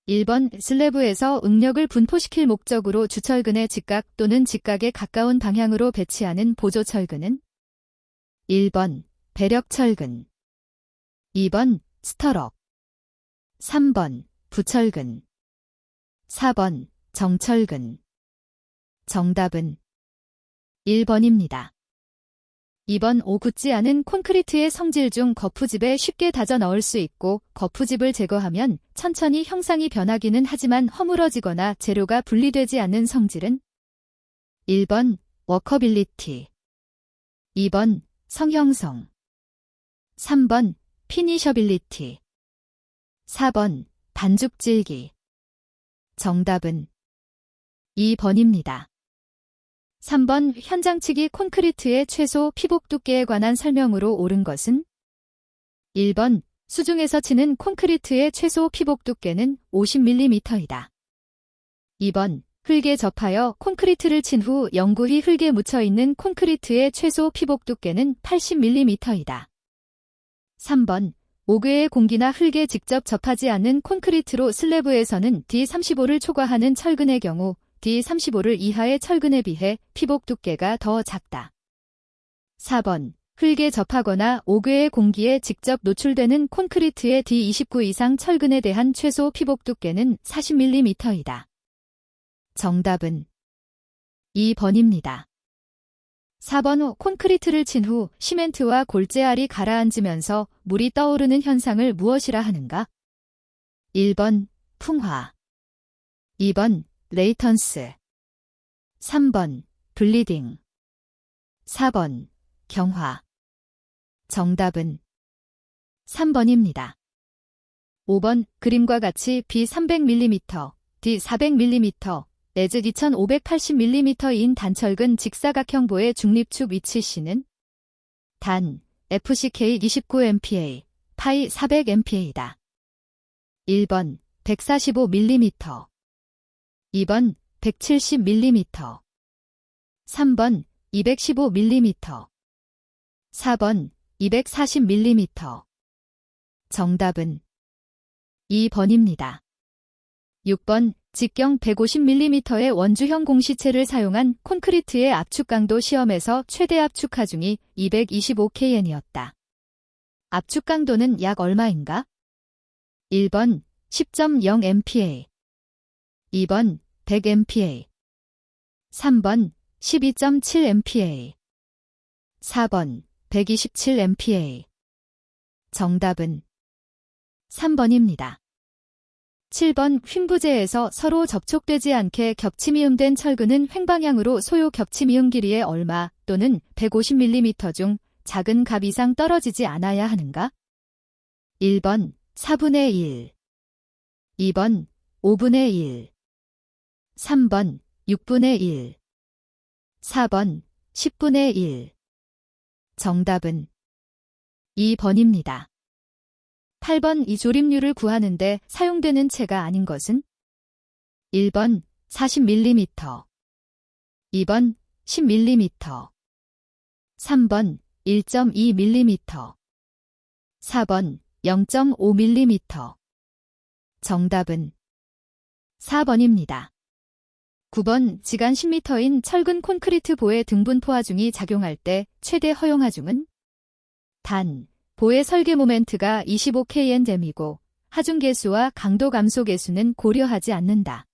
1번 슬래브에서 응력을 분포시킬 목적으로 주철근의 직각 또는 직각에 가까운 방향으로 배치하는 보조철근은 1번 배력철근, 2번 스터럭, 3번 부철근, 4번 정철근. 정답은 1번입니다. 2번 오붙지 않은 콘크리트의 성질 중 거푸집에 쉽게 다져 넣을 수 있고 거푸집을 제거하면 천천히 형상이 변하기는 하지만 허물어지거나 재료가 분리되지 않는 성질은 1번 워커빌리티, 2번 성형성, 3번 피니셔빌리티, 4번 반죽질기. 정답은 2번입니다. 3번 현장치기 콘크리트의 최소 피복 두께에 관한 설명으로 옳은 것은 1번 수중에서 치는 콘크리트의 최소 피복 두께는 50mm이다. 2번 흙에 접하여 콘크리트를 친 후 영구히 흙에 묻혀있는 콘크리트의 최소 피복 두께는 80mm이다. 3번 옥외의 공기나 흙에 직접 접하지 않는 콘크리트로 슬래브에서는 D35를 초과하는 철근의 경우 D35를 이하의 철근에 비해 피복 두께가 더 작다. 4번 흙에 접하거나 옥외의 공기에 직접 노출되는 콘크리트의 D29 이상 철근에 대한 최소 피복 두께는 40mm이다. 정답은 2번입니다. 4번 콘크리트를 친 후 시멘트와 골재알이 가라앉으면서 물이 떠오르는 현상을 무엇이라 하는가? 1번 풍화, 2번 레이턴스, 3번 블리딩, 4번 경화. 정답은 3번입니다. 5번 그림과 같이 B300mm, D400mm, 내즈 2580mm인 단철근 직사각형보의 중립축 위치 C는 단 FCK 29MPa, 파이 400MPa이다. 1번 145mm, 2번 170mm, 3번 215mm, 4번 240mm. 정답은 2번입니다. 6번 직경 150mm의 원주형 공시체를 사용한 콘크리트의 압축 강도 시험에서 최대 압축 하중이 225kN이었다. 압축 강도는 약 얼마인가? 1번 10.0MPa, 2번 100MPa, 3번 12.7MPa, 4번 127MPa. 정답은 3번입니다. 7번 휭부재에서 서로 접촉되지 않게 겹치미음된 철근은 횡방향으로 소요 겹치미음 길이의 얼마 또는 150mm 중 작은 값 이상 떨어지지 않아야 하는가? 1번 4분의 1, 2번 5분의 1, 3번 6분의 1, 4번 10분의 1. 정답은 2번입니다. 8번 이 조립률을 구하는데 사용되는 채가 아닌 것은 1번 40mm, 2번 10mm, 3번 1.2mm, 4번 0.5mm. 정답은 4번입니다. 9번 지간 10m인 철근 콘크리트 보의 등분 포하중이 작용할 때 최대 허용 하중은 단 보의 설계 모멘트가 25kNdem이고 하중 계수와 강도 감소 계수는 고려하지 않는다.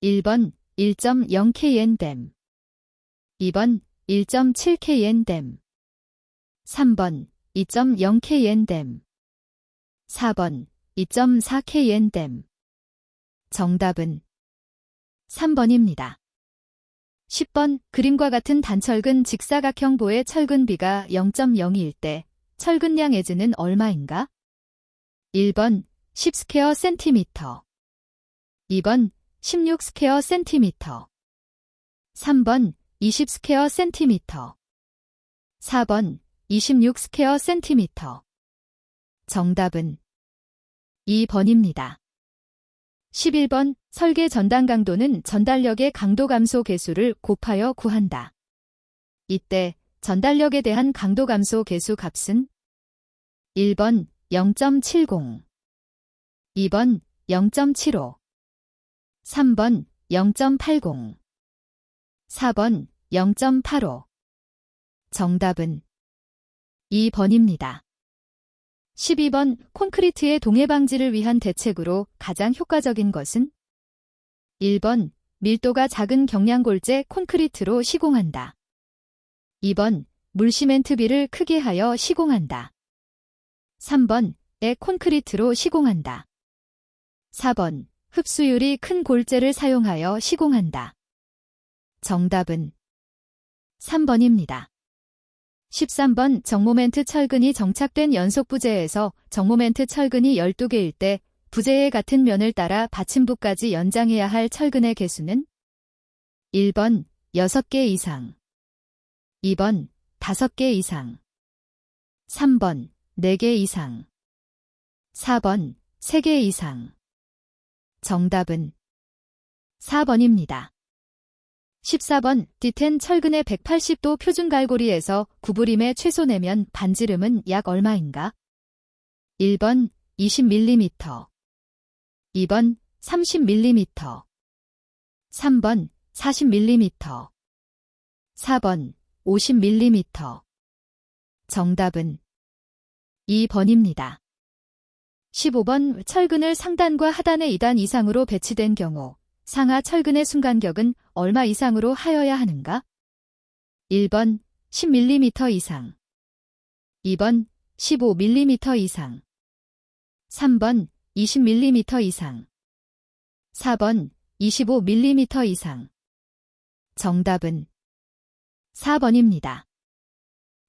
1번 1.0kNdem, 2번 1.7kNdem, 3번 2.0kNdem, 4번 2.4kNdem. 정답은 3번입니다. 10번 그림과 같은 단철근 직사각형 보의 철근비가 0.02일 때 철근량 에즈는 얼마인가? 1번 10 스퀘어 센티미터, 2번 16 스퀘어 센티미터, 3번 20 스퀘어 센티미터, 4번 26 스퀘어 센티미터. 정답은 2번입니다. 11번 설계 전단 강도는 전달력의 강도 감소 계수를 곱하여 구한다. 이때 전달력에 대한 강도 감소 계수 값은 1번 0.70, 2번 0.75 3번 0.80 4번 0.85 정답은 2번입니다. 12번 콘크리트의 동해 방지를 위한 대책으로 가장 효과적인 것은 1번 밀도가 작은 경량골재 콘크리트로 시공한다. 2번 물시멘트비를 크게 하여 시공한다. 3번 콘크리트로 시공한다. 4번 흡수율이 큰 골재를 사용하여 시공한다. 정답은 3번입니다. 13번 정모멘트 철근이 정착된 연속 부재에서 정모멘트 철근이 12개일 때 부재의 같은 면을 따라 받침부까지 연장해야 할 철근의 개수는 1번 6개 이상 2번 5개 이상 3번 4개 이상 4번 3개 이상 정답은 4번입니다. 14번 뒤텐 철근의 180도 표준 갈고리에서 구부림의 최소 내면 반지름은 약 얼마인가? 1번 20mm 2번 30mm 3번 40mm 4번 50mm 정답은 2번입니다. 15번 철근을 상단과 하단의 2단 이상으로 배치된 경우 상하 철근의 순간격은 얼마 이상으로 하여야 하는가? 1번 10mm 이상 2번 15mm 이상 3번 20mm 이상 4번 25mm 이상 정답은 4번입니다.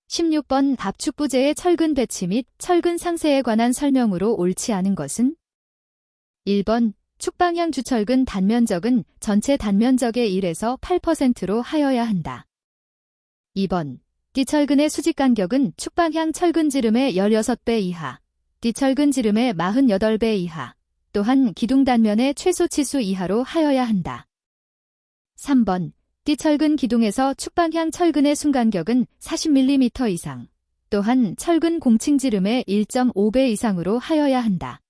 16번 압축부재의 철근 배치 및 철근 상세에 관한 설명으로 옳지 않은 것은 1번 축방향 주철근 단면적은 전체 단면적의 1에서 8%로 하여야 한다. 2번 띠철근의 수직간격은 축방향 철근 지름의 16배 이하, 띠철근 지름의 48배 이하, 또한 기둥 단면의 최소 치수 이하로 하여야 한다. 3번 띠철근 기둥에서 축방향 철근의 순간격은 40mm 이상, 또한 철근 공칭 지름의 1.5배 이상으로 하여야 한다.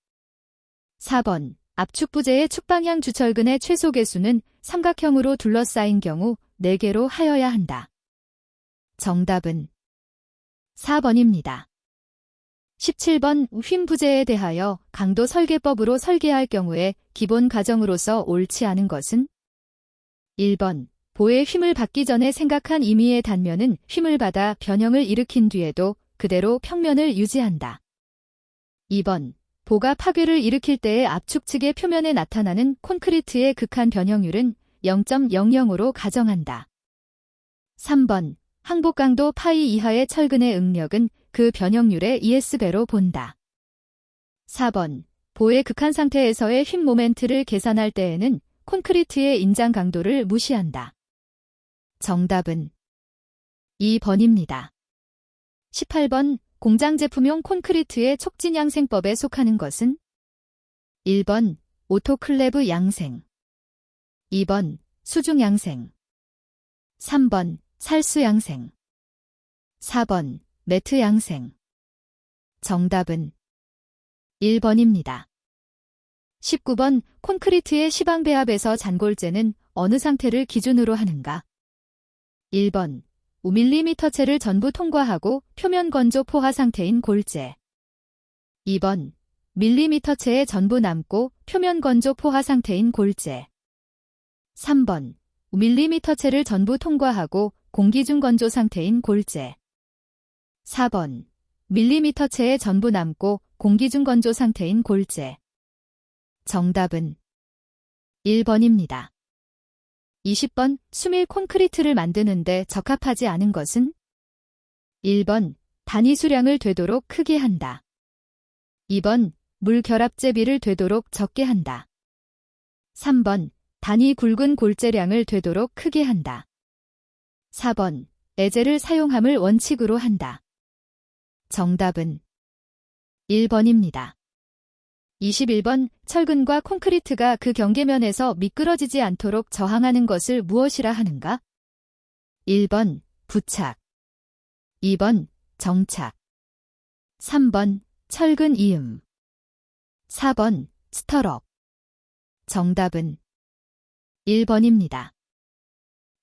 4번 압축부재의 축방향 주철근의 최소 개수는 삼각형으로 둘러싸인 경우 4개로 하여야 한다. 정답은 4번입니다. 17번 휨부재에 대하여 강도 설계법으로 설계할 경우에 기본 과정으로서 옳지 않은 것은 1번 보의 휨을 받기 전에 생각한 임의의 단면은 휨을 받아 변형을 일으킨 뒤에도 그대로 평면을 유지한다. 2번 보가 파괴를 일으킬 때의 압축 측의 표면에 나타나는 콘크리트의 극한 변형률은 0.00으로 가정한다. 3번 항복 강도 파이 이하의 철근의 응력은 그 변형률의 ES배로 본다. 4번 보의 극한 상태에서의 휨 모멘트를 계산할 때에는 콘크리트의 인장 강도를 무시한다. 정답은 2번입니다. 18번 공장 제품용 콘크리트의 촉진 양생법에 속하는 것은 1번 오토클레브 양생 2번 수중 양생 3번 살수 양생 4번 매트 양생 정답은 1번입니다. 19번 콘크리트의 시방배합에서 잔골재는 어느 상태를 기준으로 하는가? 1번 5mm체를 전부 통과하고 표면 건조 포화 상태인 골재 2번 밀리미터체에 전부 남고 표면 건조 포화 상태인 골재 3번 5mm체를 전부 통과하고 공기 중 건조 상태인 골재 4번 밀리미터체에 전부 남고 공기 중 건조 상태인 골재 정답은 1번입니다. 20번 수밀 콘크리트를 만드는데 적합하지 않은 것은 1번 단위 수량을 되도록 크게 한다. 2번 물 결합제비를 되도록 적게 한다. 3번 단위 굵은 골재량을 되도록 크게 한다. 4번 애제를 사용함을 원칙으로 한다. 정답은 1번입니다. 21번 철근과 콘크리트가 그 경계면에서 미끄러지지 않도록 저항하는 것을 무엇이라 하는가? 1번 부착 2번 정착 3번 철근 이음 4번 스터럽 정답은 1번입니다.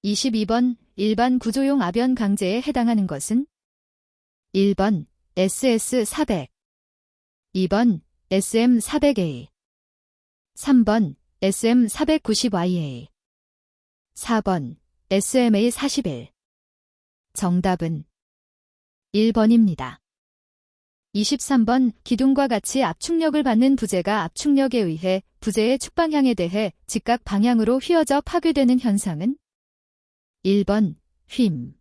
22번 일반 구조용 아변 강제에 해당하는 것은 1번 SS400, 2번 SM400A, 3번 SM490YA, 4번 SMA41. 정답은 1번입니다. 23번 기둥과 같이 압축력을 받는 부재가 압축력에 의해 부재의 축방향에 대해 직각 방향으로 휘어져 파괴되는 현상은 1번 휨,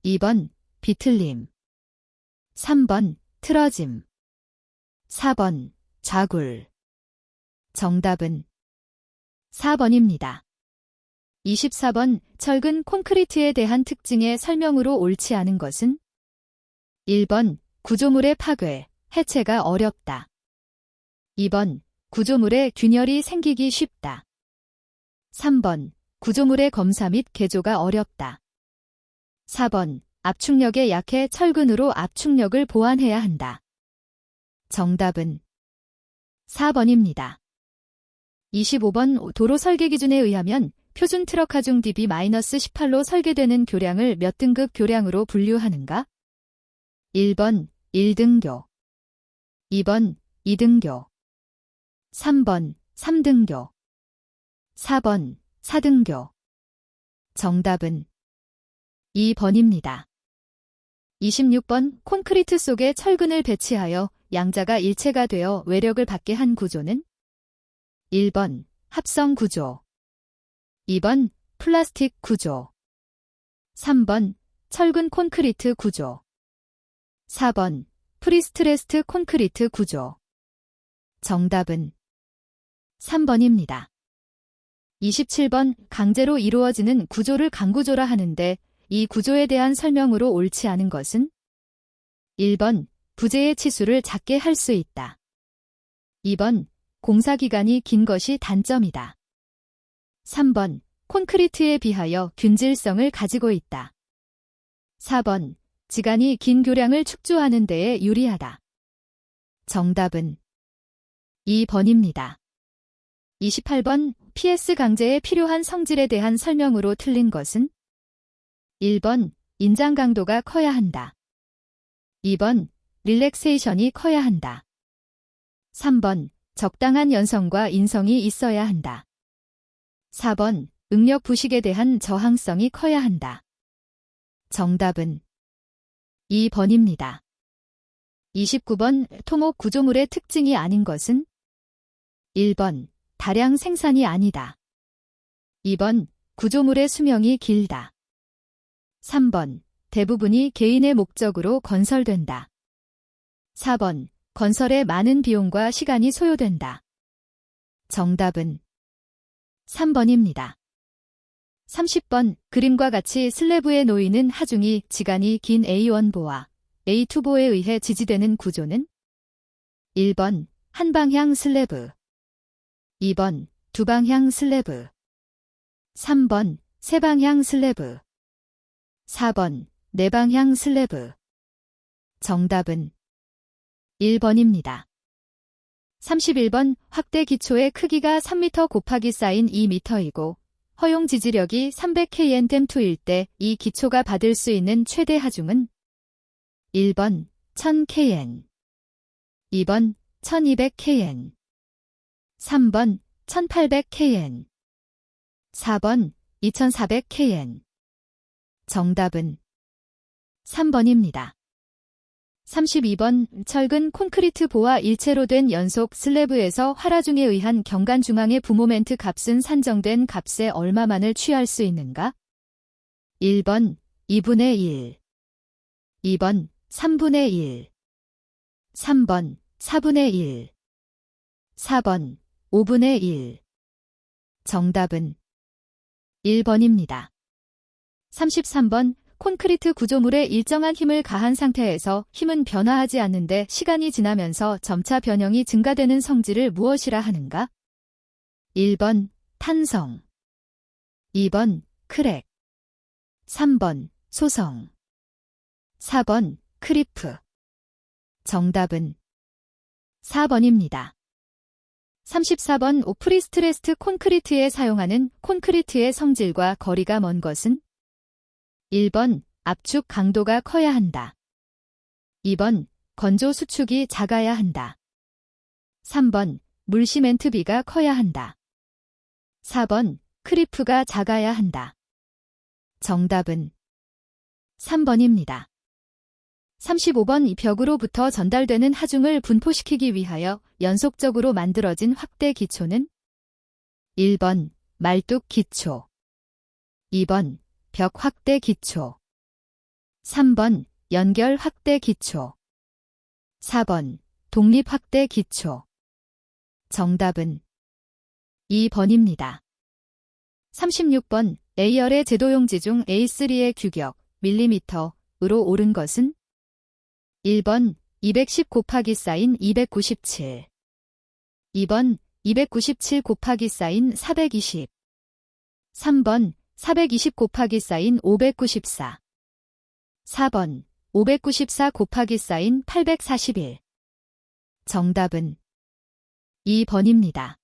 2번 비틀림, 3번 틀어짐, 4번 좌굴. 정답은 4번입니다. 24번 철근 콘크리트에 대한 특징의 설명으로 옳지 않은 것은 1번 구조물의 파괴, 해체가 어렵다. 2번 구조물에 균열이 생기기 쉽다. 3번 구조물의 검사 및 개조가 어렵다. 4번 압축력에 약해 철근으로 압축력을 보완해야 한다. 정답은 4번입니다. 25번 도로 설계 기준에 의하면 표준 트럭 하중 DB-18로 설계되는 교량을 몇 등급 교량으로 분류하는가? 1번 1등교, 2번 2등교, 3번 3등교, 4번 4등교. 정답은 2번입니다. 26번 콘크리트 속에 철근을 배치하여 양자가 일체가 되어 외력을 받게 한 구조는 1번 합성 구조, 2번 플라스틱 구조, 3번 철근 콘크리트 구조, 4번 프리스트레스트 콘크리트 구조. 정답은 3번입니다. 27번 강제로 이루어지는 구조를 강구조라 하는데 이 구조에 대한 설명으로 옳지 않은 것은 1번 부재의 치수를 작게 할 수 있다. 2번 공사기간이 긴 것이 단점이다. 3번 콘크리트에 비하여 균질성을 가지고 있다. 4번 지간이 긴 교량을 축조하는 데에 유리하다. 정답은 2번입니다. 28번 PS 강제에 필요한 성질에 대한 설명으로 틀린 것은 1번 인장 강도가 커야 한다. 2번 릴렉세이션이 커야 한다. 3번 적당한 연성과 인성이 있어야 한다. 4번 응력 부식에 대한 저항성이 커야 한다. 정답은 2번입니다. 29번 토목 구조물의 특징이 아닌 것은 1번 다량 생산이 아니다. 2번 구조물의 수명이 길다. 3번 대부분이 개인의 목적으로 건설된다. 4번 건설에 많은 비용과 시간이 소요된다. 정답은 3번입니다. 30번 그림과 같이 슬래브에 놓이는 하중이 지간이 긴 A1보와 A2보에 의해 지지되는 구조는 1번 한방향 슬래브, 2번 두방향 슬래브, 3번 세방향 슬래브, 4번 네방향 슬래브. 정답은 1번입니다. 31번 확대 기초의 크기가 3m 곱하기 사인 2m이고 허용 지지력이 300kNm2일 때 이 기초가 받을 수 있는 최대 하중은 1번 1000kN, 2번 1200kN, 3번 1800kN, 4번 2400kN. 정답은 3번입니다. 32번 철근 콘크리트 보와 일체로 된 연속 슬래브에서 활하중에 의한 경관 중앙의 부모멘트 값은 산정된 값의 얼마만을 취할 수 있는가? 1번 2분의 1, 2번 3분의 1, 3번 4분의 1, 4번 5분의 1. 정답은 1번입니다. 33번 콘크리트 구조물에 일정한 힘을 가한 상태에서 힘은 변화하지 않는데 시간이 지나면서 점차 변형이 증가되는 성질을 무엇이라 하는가? 1번 탄성, 2번 크랙, 3번 소성, 4번 크리프. 정답은 4번입니다. 34번 프리스트레스트 콘크리트에 사용하는 콘크리트의 성질과 거리가 먼 것은? 1번 압축 강도가 커야 한다. 2번 건조 수축이 작아야 한다. 3번 물시멘트비가 커야 한다. 4번 크리프가 작아야 한다. 정답은 3번입니다. 35번 이 벽으로부터 전달되는 하중을 분포시키기 위하여 연속적으로 만들어진 확대 기초는? 1번 말뚝 기초, 2번 벽 확대 기초, 3번 연결 확대 기초, 4번 독립 확대 기초. 정답은 2번입니다. 36번 A열의 제도용지 중 A3의 규격 밀리미터으로 옳은 것은? 1번 210 곱하기 사인 297, 2번 297 곱하기 사인 420, 3번 420 곱하기 사인 594, 4번 594 곱하기 사인 841. 정답은 2번입니다.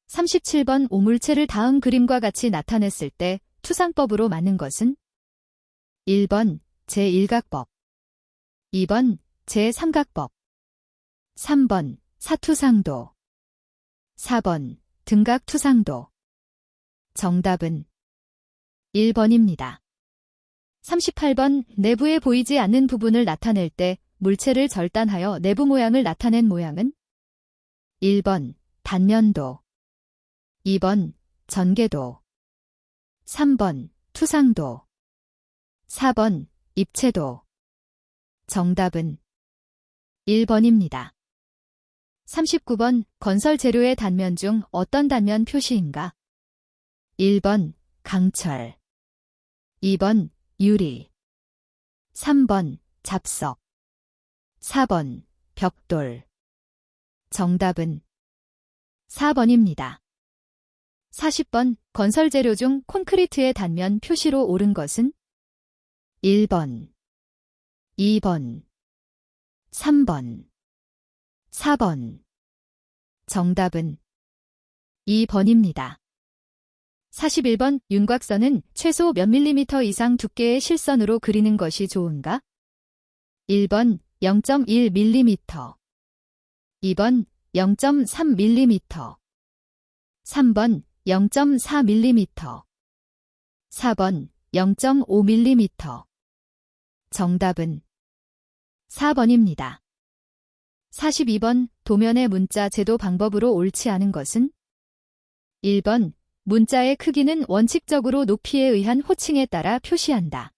37번 오물체를 다음 그림과 같이 나타냈을 때 투상법으로 맞는 것은? 1번 제1각법, 2번 제3각법, 3번 사투상도, 4번 등각투상도. 정답은 1번입니다. 38번 내부에 보이지 않는 부분을 나타낼 때 물체를 절단하여 내부 모양을 나타낸 모양은? 1번 단면도, 2번 전개도, 3번 투상도, 4번 입체도. 정답은 1번입니다. 39번 건설 재료의 단면 중 어떤 단면 표시인가? 1번 강철, 2번 유리, 3번 잡석, 4번 벽돌. 정답은 4번입니다. 40번 건설 재료 중 콘크리트의 단면 표시로 옳은 것은? 1번, 2번, 3번, 4번. 정답은 2번입니다. 41번 윤곽선은 최소 몇 밀리미터 이상 두께의 실선으로 그리는 것이 좋은가? 1번 0.1mm, 2번 0.3mm, 3번 0.4mm, 4번 0.5mm. 정답은 4번입니다. 42번 도면의 문자 제도 방법으로 옳지 않은 것은? 1번 문자의 크기는 원칙적으로 높이에 의한 호칭에 따라 표시한다.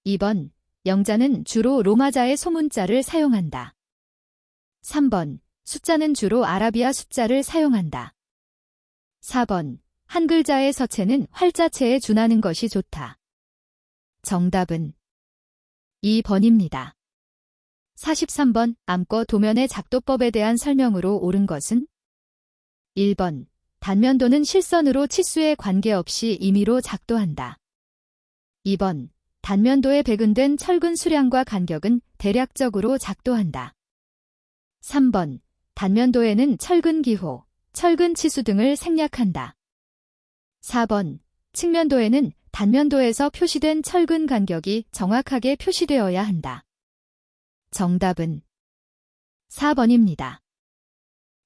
2번 영자는 주로 로마자의 소문자를 사용한다. 3번 숫자는 주로 아라비아 숫자를 사용한다. 4번 한글자의 서체는 활자체에 준하는 것이 좋다. 정답은 2번입니다. 43번 암거 도면의 작도법에 대한 설명으로 옳은 것은? 1번 단면도는 실선으로 치수에 관계없이 임의로 작도한다. 2번 단면도에 배근된 철근 수량과 간격은 대략적으로 작도한다. 3번 단면도에는 철근 기호, 철근 치수 등을 생략한다. 4번 측면도에는 단면도에서 표시된 철근 간격이 정확하게 표시되어야 한다. 정답은 4번입니다.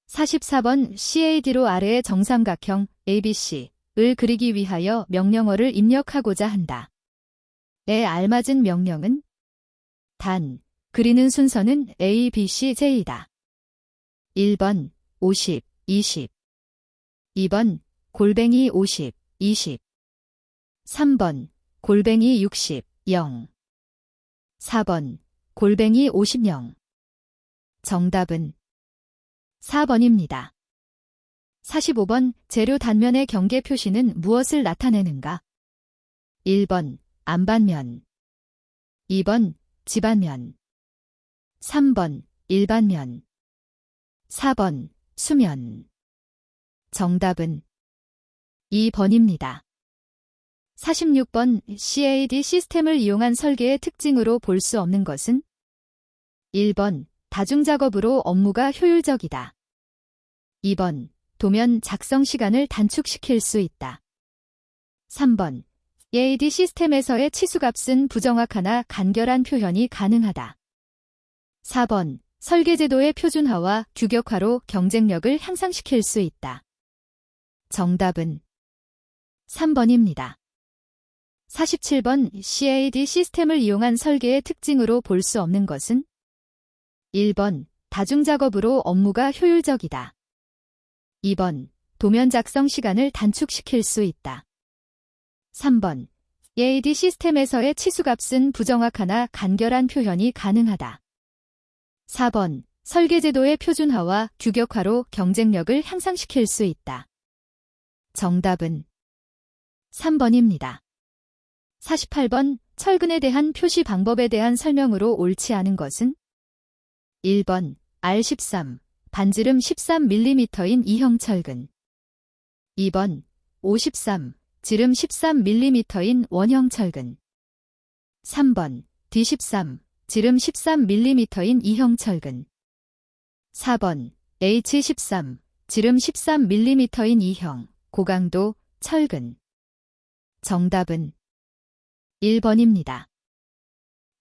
44번 CAD로 아래의 정삼각형 ABC을 그리기 위하여 명령어를 입력하고자 한다. 에 알맞은 명령은? 단, 그리는 순서는 A, B, C, J이다. 1번 50, 20, 2번 골뱅이 50, 20, 3번 골뱅이 60, 0, 4번 골뱅이 50, 0. 정답은 4번입니다. 45번 재료 단면의 경계 표시는 무엇을 나타내는가? 1번 안반면, 2번 지반면, 3번 일반면, 4번 수면. 정답은 2번입니다. 46번 CAD 시스템을 이용한 설계의 특징으로 볼 수 없는 것은? 1번 다중작업으로 업무가 효율적이다. 2번, 도면 작성 시간을 단축시킬 수 있다. 3번, EAD 시스템에서의 치수값은 부정확하나 간결한 표현이 가능하다. 4번, 설계 제도의 표준화와 규격화로 경쟁력을 향상시킬 수 있다. 정답은 3번입니다. 47번 CAD 시스템을 이용한 설계의 특징으로 볼 수 없는 것은 1번, 다중작업으로 업무가 효율적이다. 2번, 도면 작성 시간을 단축시킬 수 있다. 3번, EAD 시스템에서의 치수값은 부정확하나 간결한 표현이 가능하다. 4번, 설계제도의 표준화와 규격화로 경쟁력을 향상시킬 수 있다. 정답은 3번입니다. 48번, 철근에 대한 표시 방법에 대한 설명으로 옳지 않은 것은 1번, R13, 반지름 13mm인 E형 철근. 2번, 53, 지름 13mm인 원형 철근. 3번, D13, 지름 13mm인 E형 철근. 4번, H13, 지름 13mm인 E형, 고강도 철근. 정답은 1번입니다.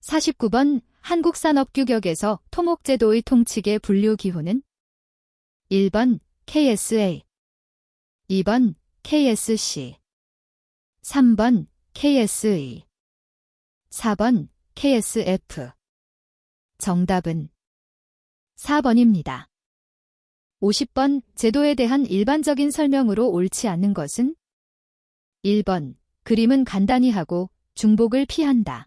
49번, 한국산업규격에서 토목제도의 통칙의 분류 기호는 1번, KSA, 2번, KSC, 3번, KSE, 4번, KSF. 정답은 4번입니다. 50번, 제도에 대한 일반적인 설명으로 옳지 않는 것은 1번, 그림은 간단히 하고 중복을 피한다.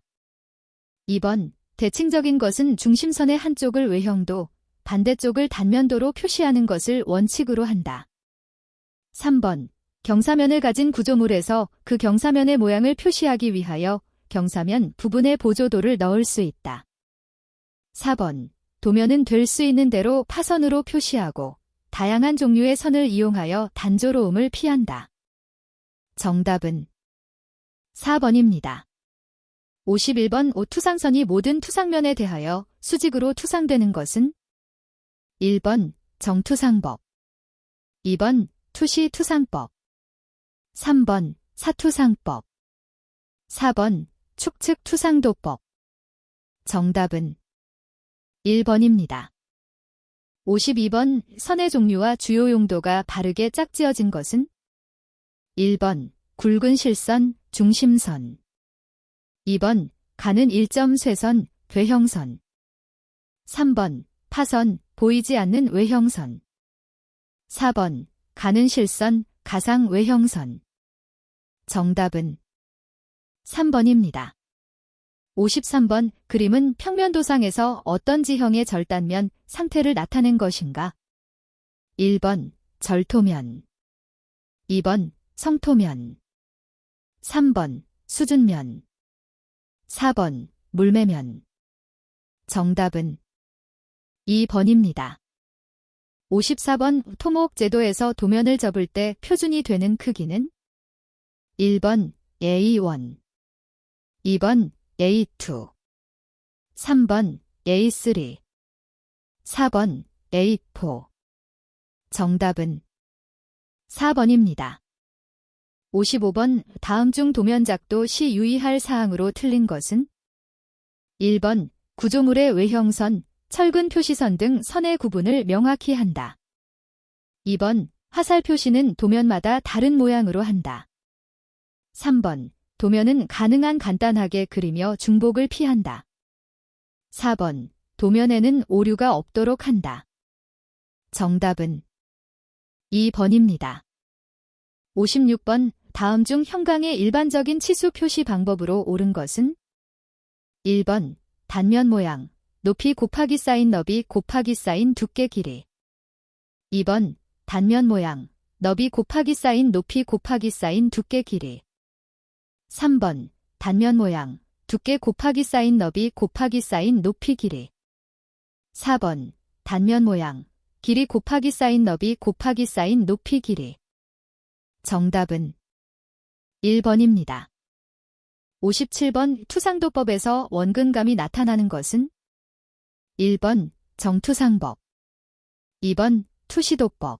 2번, 대칭적인 것은 중심선의 한쪽을 외형도, 반대쪽을 단면도로 표시하는 것을 원칙으로 한다. 3번, 경사면을 가진 구조물에서 그 경사면의 모양을 표시하기 위하여 경사면 부분에 보조도를 넣을 수 있다. 4번, 도면은 될 수 있는 대로 파선으로 표시하고 다양한 종류의 선을 이용하여 단조로움을 피한다. 정답은 4번입니다. 51번, 투상선이 모든 투상면에 대하여 수직으로 투상되는 것은 1번, 정투상법, 2번, 투시투상법, 3번, 사투상법, 4번, 축측투상도법. 정답은 1번입니다. 52번, 선의 종류와 주요 용도가 바르게 짝지어진 것은 1번, 굵은 실선, 중심선, 2번, 가는 일점 쇄선, 괴형선, 3번, 파선, 보이지 않는 외형선, 4번, 가는 실선, 가상 외형선. 정답은 3번입니다. 53번, 그림은 평면도상에서 어떤 지형의 절단면 상태를 나타낸 것인가? 1번, 절토면, 2번, 성토면, 3번, 수준면, 4번, 물매면. 정답은 2번입니다. 54번, 토목제도에서 도면을 접을 때 표준이 되는 크기는 1번, A1, 2번, A2, 3번, A3, 4번, A4. 정답은 4번입니다. 55번, 다음 중 도면작도 시 유의할 사항으로 틀린 것은 1번, 구조물의 외형선, 철근 표시선 등 선의 구분을 명확히 한다. 2번, 화살 표시는 도면마다 다른 모양으로 한다. 3번, 도면은 가능한 간단하게 그리며 중복을 피한다. 4번, 도면에는 오류가 없도록 한다. 정답은 2번입니다. 56번, 다음 중 형광의 일반적인 치수 표시 방법으로 옳은 것은 1번, 단면 모양, 높이 곱하기 쌓인 너비 곱하기 쌓인 두께 길이. 2번, 단면 모양, 너비 곱하기 쌓인 높이 곱하기 쌓인 두께 길이. 3번, 단면 모양, 두께 곱하기 쌓인 너비 곱하기 쌓인 높이 길이. 4번, 단면 모양, 길이 곱하기 쌓인 너비 곱하기 쌓인 높이 길이. 정답은 1번입니다. 57번, 투상도법에서 원근감이 나타나는 것은 1번, 정투상법, 2번, 투시도법,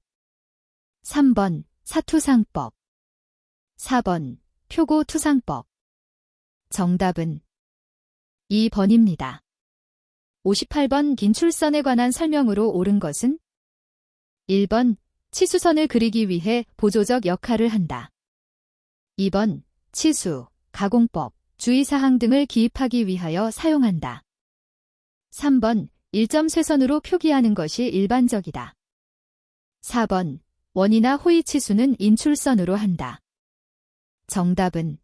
3번 사투상법. 4번 표고투상법. 정답은 2번입니다. 58번 긴출선에 관한 설명으로 옳은 것은 1번 치수선을 그리기 위해 보조적 역할을 한다. 2번 치수, 가공법, 주의사항 등을 기입하기 위하여 사용한다. 3번 일점 쇄선으로 표기하는 것이 일반적이다. 4번 원이나 호의 치수는 인출선으로 한다. 정답은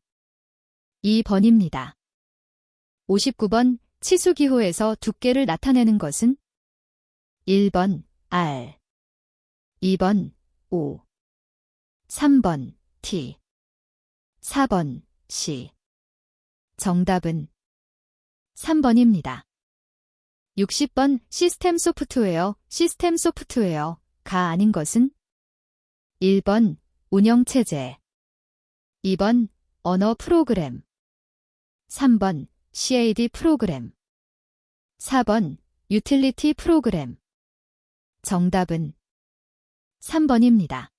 2번입니다. 59번 치수기호에서 두께를 나타내는 것은 1번 R, 2번 O, 3번 T, 4번 C. 정답은 3번입니다. 60번 시스템 소프트웨어가 아닌 것은 1번 운영체제, 2번 언어 프로그램, 3번 CAD 프로그램, 4번 유틸리티 프로그램. 정답은 3번입니다.